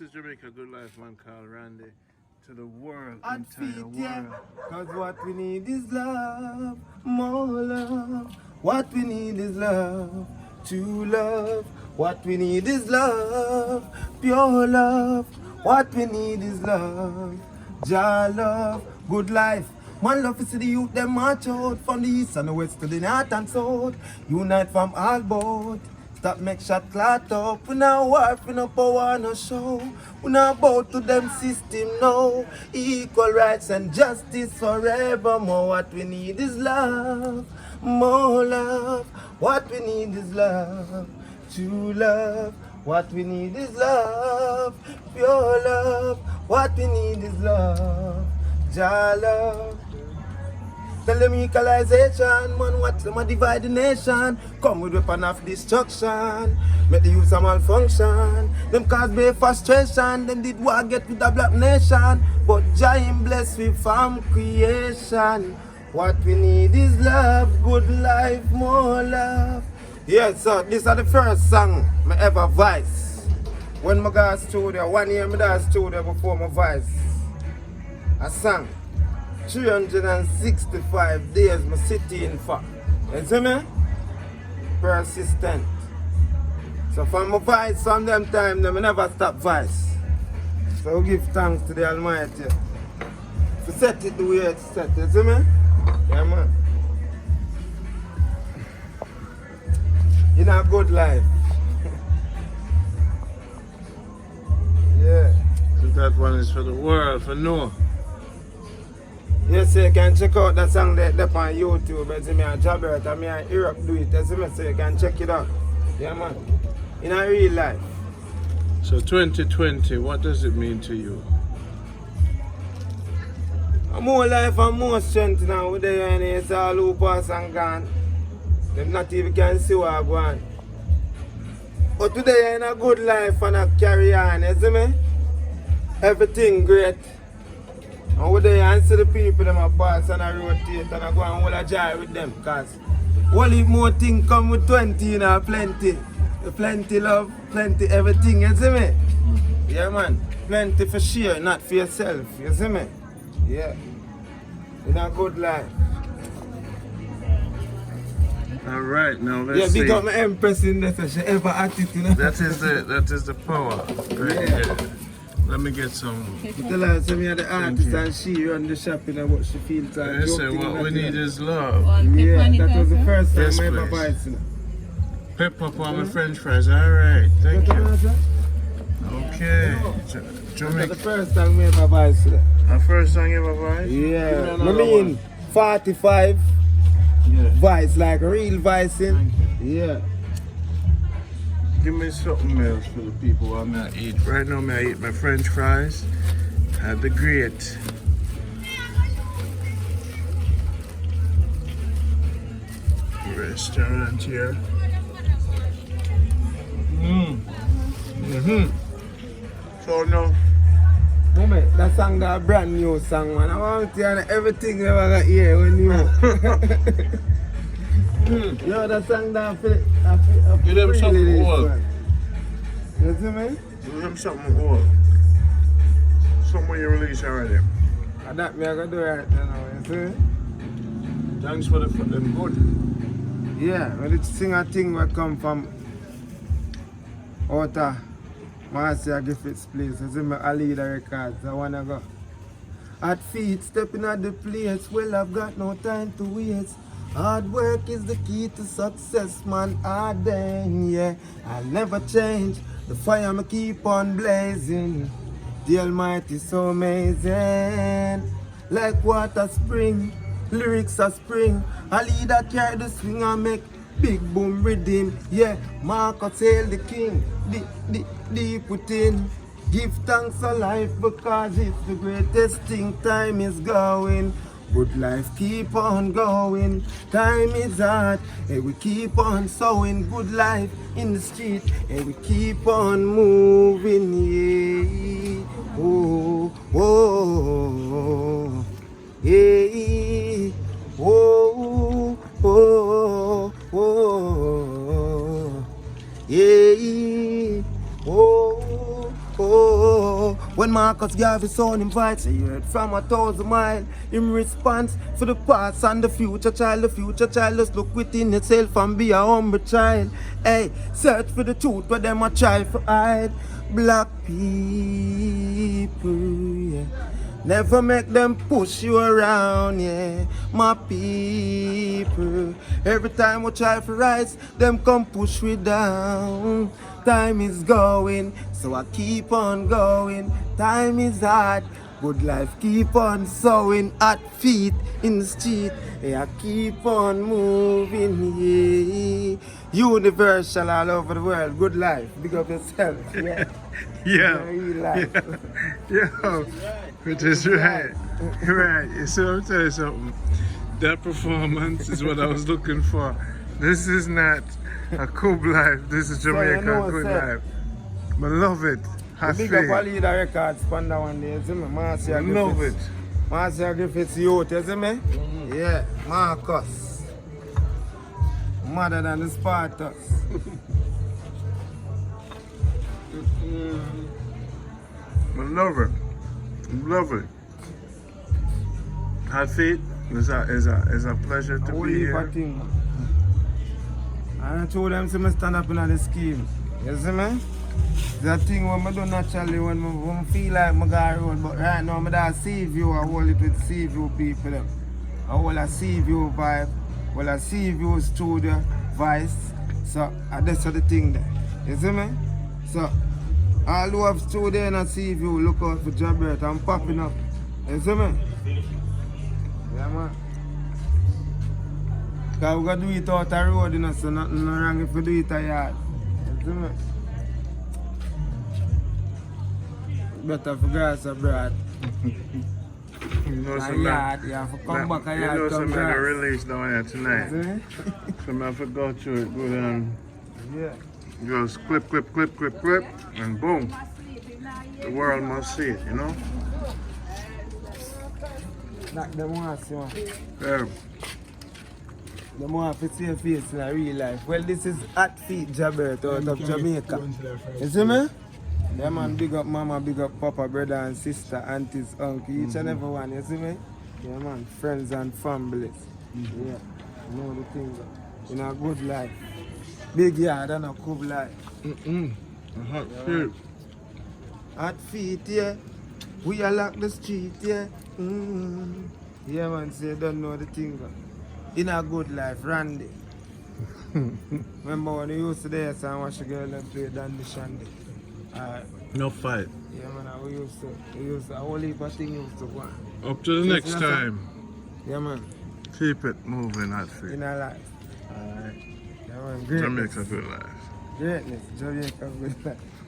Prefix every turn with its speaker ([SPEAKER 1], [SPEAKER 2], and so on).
[SPEAKER 1] is Jamaica Good Life, man called Randy. To the world,
[SPEAKER 2] And
[SPEAKER 1] entire
[SPEAKER 2] feet,
[SPEAKER 1] world.
[SPEAKER 2] yeah. Cause what we need is love, more love. What we need is love, true love. What we need is love, pure love. What we need is love, Jah love, good life. Man love to see the youth, them march out from the east and the west to the north and south. Unite from all both. Stop make shot clot up. We not war, we no power, no show. We not bow to them system, no. Equal rights and justice forevermore. What we need is love, more love. What we need is love, true love. What we need is love, pure love. What we need is love, Jah love. Tell them equalization, man, watch them a divide the nation. Come with weapon of destruction, make the youth a malfunction. Them cause me frustration, them did what get with the black nation. But Jah him bless we from creation. What we need is love, good life, more love. Yeah, so this is the first song I ever voice. When I go to studio, 1 year I go to studio before my voice. I sang. 365 days my city in for. You see me? Persistent. So from my voice from them time, them never stop voice. So we give thanks to the Almighty. To set it the way it's set, you see me? Yeah man. In a good life. Yeah.
[SPEAKER 1] So that one is for the world, for Noah.
[SPEAKER 2] Yes, so you can check out that song there on YouTube. You see me and Jabert and me and Europe do it. You see me, so you can check it out. Yeah, man. In a real life.
[SPEAKER 1] So 2020, what does it mean to you?
[SPEAKER 2] More life and more strength now. With the and it's all who pass and gone. Them not even can see what I go on. But today you're in a good life and I carry on. You see me? Everything great. And with the and see the people them a pass and I rotate and I go and hold a jar with them. Cause only more things come with 20, you know, plenty. Plenty love, plenty everything, you see me? Yeah man. Plenty for share, not for yourself, you see me? Yeah. In a good life.
[SPEAKER 1] Alright, now let's
[SPEAKER 2] see. Yeah,
[SPEAKER 1] see.
[SPEAKER 2] because my empress in there, so she ever acted, you know?
[SPEAKER 1] That is the power. Right
[SPEAKER 2] Yeah.
[SPEAKER 1] there. Let me get some.
[SPEAKER 2] Tell her, so me are the artist and she run the shopping and what she feels.
[SPEAKER 1] Listen, what we need is love.
[SPEAKER 2] Yeah, that was the first time
[SPEAKER 1] Yes,
[SPEAKER 2] I ever
[SPEAKER 1] please.
[SPEAKER 2] buy it.
[SPEAKER 1] Pepper on my French fries. Alright, thank you. Okay.
[SPEAKER 2] That's the
[SPEAKER 1] Jamaica.
[SPEAKER 2] first time I ever buy it.
[SPEAKER 1] Our first song ever, boy?
[SPEAKER 2] Yeah, I mean 45 vice, like real vicing. Yeah.
[SPEAKER 1] Give me something else for the people I'm gonna eat. Right now, I eat my French fries at the great restaurant here. So now,
[SPEAKER 2] Moment, that song that brand new song, man. I want to hear everything you ever got here when you. Yo, that song that I feel.
[SPEAKER 1] Give them something old.
[SPEAKER 2] You see me?
[SPEAKER 1] give them something old. Something you release already.
[SPEAKER 2] And that me I gonna do right now, you see?
[SPEAKER 1] Thanks for them good.
[SPEAKER 2] Yeah, when it's sing a thing will come from outer Marcia Griffith's place. You see me, I lead the records, I wanna go. At feet, stepping at the place, well I've got no time to waste. Hard work is the key to success, man. Hard then, yeah. I'll never change. The fire me keep on blazing. The Almighty so amazing. Like water spring, lyrics are spring. I lead that carry the swing and make big boom rhythm. Yeah, Marcus hail the king. Deep within. Give thanks for life because it's the greatest thing. Time is going. Good life keep on going. Time is hard, and we keep on sowing. Good life in the street, and we keep on moving. Yeah, oh, oh, yeah, oh, oh, oh, yeah, oh, oh. So when Marcus Garvey son invites, he heard from 1,000 miles. In response for the past and the future child just look within itself and be a humble child. Hey, search for the truth where them a try for hide. Black people, yeah. Never make them push you around, yeah. My people, every time we try to rise, them come push me down. Time is going, so I keep on going. Time is hard, good life keep on sowing. At feet in the street, yeah, I keep on moving, yeah. Universal all over the world, good life, big up yourself, yeah.
[SPEAKER 1] Yeah.
[SPEAKER 2] Real life.
[SPEAKER 1] Yeah. It is right. Right. So I'll tell you something. That performance is what I was looking for. This is not a Good Life. This is Jamaica Good Life. I love it.
[SPEAKER 2] The big up all leader records span that one day, you see me? Marcia Griffiths.
[SPEAKER 1] Love it.
[SPEAKER 2] Marcia Griffiths youth, you see me? Yeah, Marcus. Mother than the Spartans.
[SPEAKER 1] I love it. Love it. Hot feet. It's a pleasure to be here.
[SPEAKER 2] Thing. I told them to me stand up in the scheme. You see me? That thing when I do naturally when I feel like I go road, but right now I do sea view, I hold it with sea view people them. I hold a sea view vibe, well a sea view studio vice. So that's the thing there. You see me? So all who have studio and a sea view, look out for Jabert, I'm popping up. You see me? Yeah man. Because we got to do it out the road, you know, so nothing wrong if we do it a yard. You see me? Better for grass abroad.
[SPEAKER 1] You know,
[SPEAKER 2] A yard, you have to come back a yard,
[SPEAKER 1] you know,
[SPEAKER 2] come
[SPEAKER 1] some
[SPEAKER 2] grass.
[SPEAKER 1] release down here tonight.
[SPEAKER 2] You see me?
[SPEAKER 1] So I have to go through it, go down.
[SPEAKER 2] Yeah.
[SPEAKER 1] Just clip, clip, clip, clip, clip, and boom. The world must see it, you know?
[SPEAKER 2] Knock them off, man.
[SPEAKER 1] Yeah.
[SPEAKER 2] Them want to see your face in a real life. Well, this is Hot Feet Jabert out of Jamaica. You see me? Yeah, man, big up mama, big up papa, brother and sister, aunties, uncle, each and every one. You see me? Yeah, man, friends and families. Yeah, you know the thing. In a good life. Big yard and a good life.
[SPEAKER 1] Hot feet.
[SPEAKER 2] Hot feet, yeah. We are lock the street, yeah. Yeah, man, so you don't know the thing. In a good life, Randy. Remember when you used to there, so I watch a girl and play Dandy Shandy.
[SPEAKER 1] No fight.
[SPEAKER 2] Yeah, man, we used to, a whole heap of things used to go on.
[SPEAKER 1] Up to the next time.
[SPEAKER 2] Yeah, man,
[SPEAKER 1] Keep it moving, Hot feet.
[SPEAKER 2] in our life.
[SPEAKER 1] Alright.
[SPEAKER 2] Yeah, man, greatness.
[SPEAKER 1] Jamaica Good Life.
[SPEAKER 2] Greatness, Jamaica Good Life.